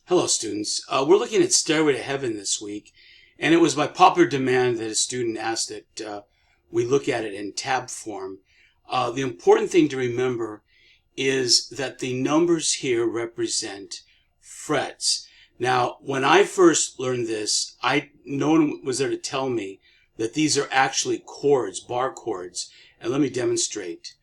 Hello students, we're looking at Stairway to Heaven this week, and it was by popular demand that a student asked that we look at it in tab form. The important thing to remember is that the numbers here represent frets. Now, when I first learned this, no one was there to tell me that these are actually chords, bar chords, and let me demonstrate.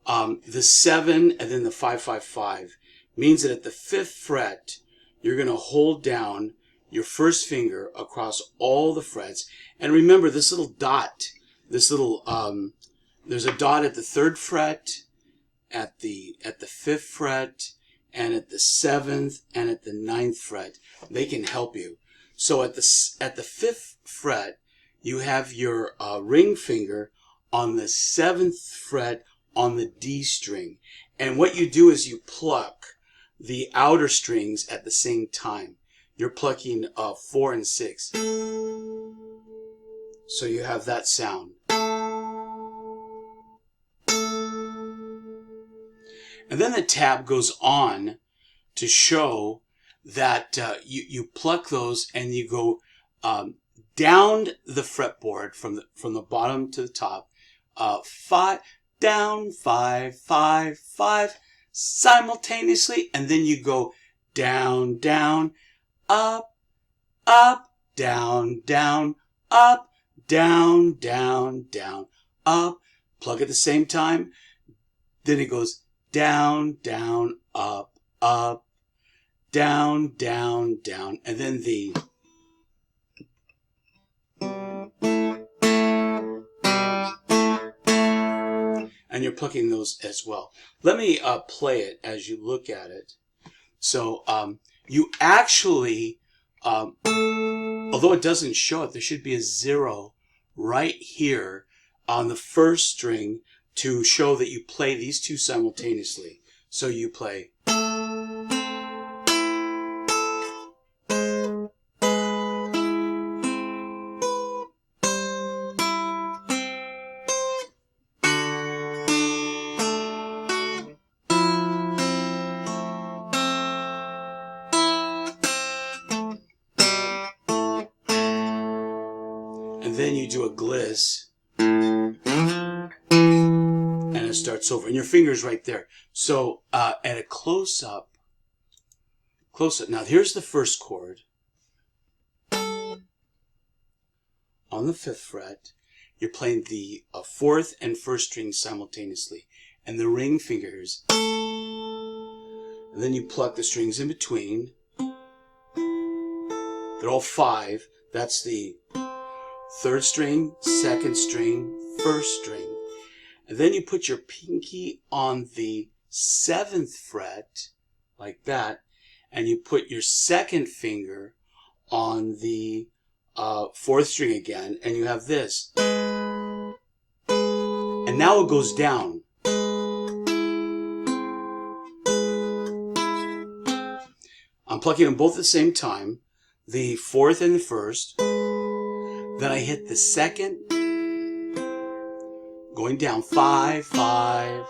The 7 and then the 555 means that at the 5th fret, you're going to hold down your first finger across all the frets. And remember this little dot, there's a dot at the 3rd fret, at the 5th fret, and at the 7th and at the 9th fret. They can help you. So at the 5th fret, you have your ring finger on the 7th fret on the D string. And what you do is you pluck the outer strings at the same time. You're plucking 4 and 6. So you have that sound. And then the tab goes on to show that you pluck those and you go down the fretboard from the bottom to the top. 5 down, 5, 5, 5. Simultaneously, and then you go down, down, up, up, down, down, up, down, down, down, up. Plug at the same time. Then it goes down, down, up, up, down, down, down, and then the and you're plucking those as well. Let me play it as you look at it. So you actually, although it doesn't show it, there should be a 0 right here on the first string to show that you play these two simultaneously. So you play. And then you do a gliss, and it starts over, and your finger's right there. So at a close-up, now here's the first chord. On the 5th fret, you're playing the 4th and 1st strings simultaneously, and the ring fingers. And then you pluck the strings in between. They're all 5. That's the 3rd string, 2nd string, 1st string. And then you put your pinky on the 7th fret, like that, and you put your 2nd finger on the 4th string again, and you have this. And now it goes down. I'm plucking them both at the same time, the 4th and the 1st. Then I hit the 2nd, going down 5, 5,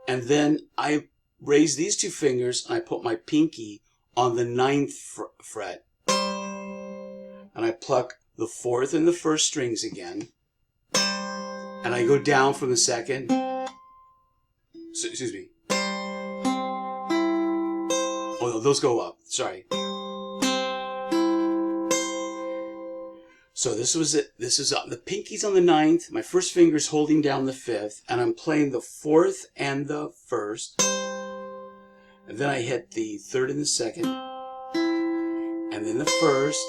and then I raise these two fingers and I put my pinky on the 9th fret, and I pluck the 4th and the 1st strings again, and I go down from the 2nd. Excuse me. Oh, no, those go up. Sorry. So this was it. This is the pinky's on the 9th. My first finger's holding down the 5th, and I'm playing the 4th and the 1st. And then I hit the 3rd and the 2nd, and then the 1st,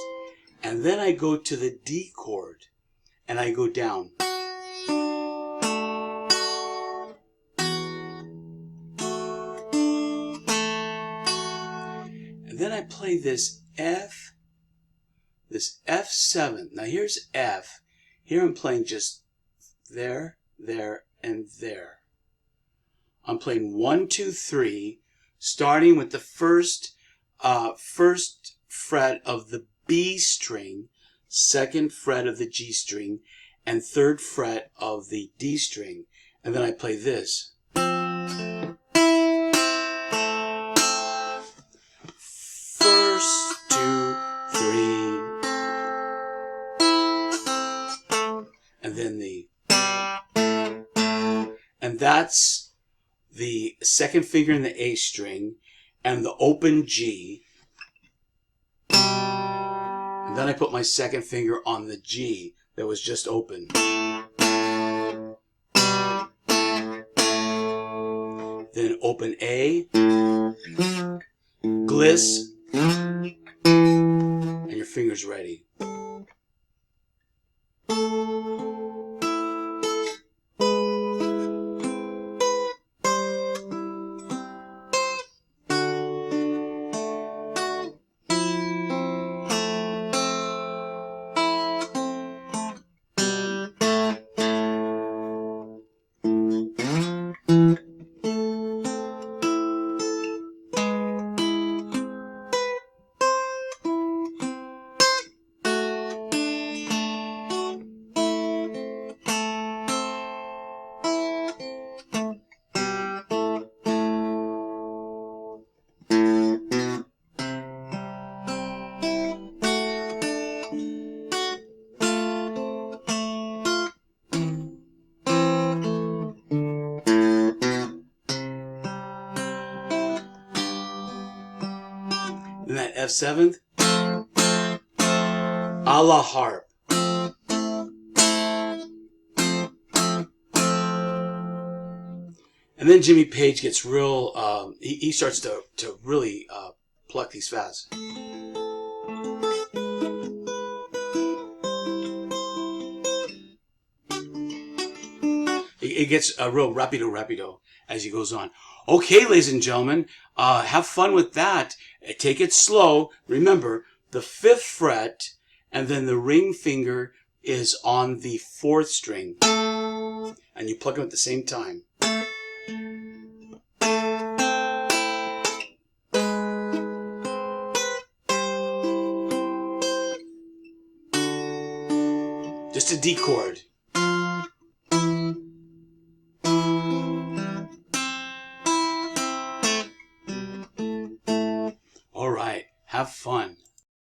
and then I go to the D chord, and I go down. And then I play this F7. Now here's F. Here I'm playing just there, there, and there. I'm playing 1, 2, 3, starting with the first fret of the B string, 2nd fret of the G string, and 3rd fret of the D string. And then I play this. then the, and that's the second finger in the A string and the open G. And then I put my second finger on the G that was just open. Then open A, gliss, and your finger's ready. And that F7th, a la harp. And then Jimmy Page gets real, he starts to really pluck these fast. It gets a real rapido as he goes on. Okay, ladies and gentlemen, have fun with that. Take it slow. Remember, the 5th fret and then the ring finger is on the 4th string. And you pluck them at the same time. Just a D chord. All right, have fun.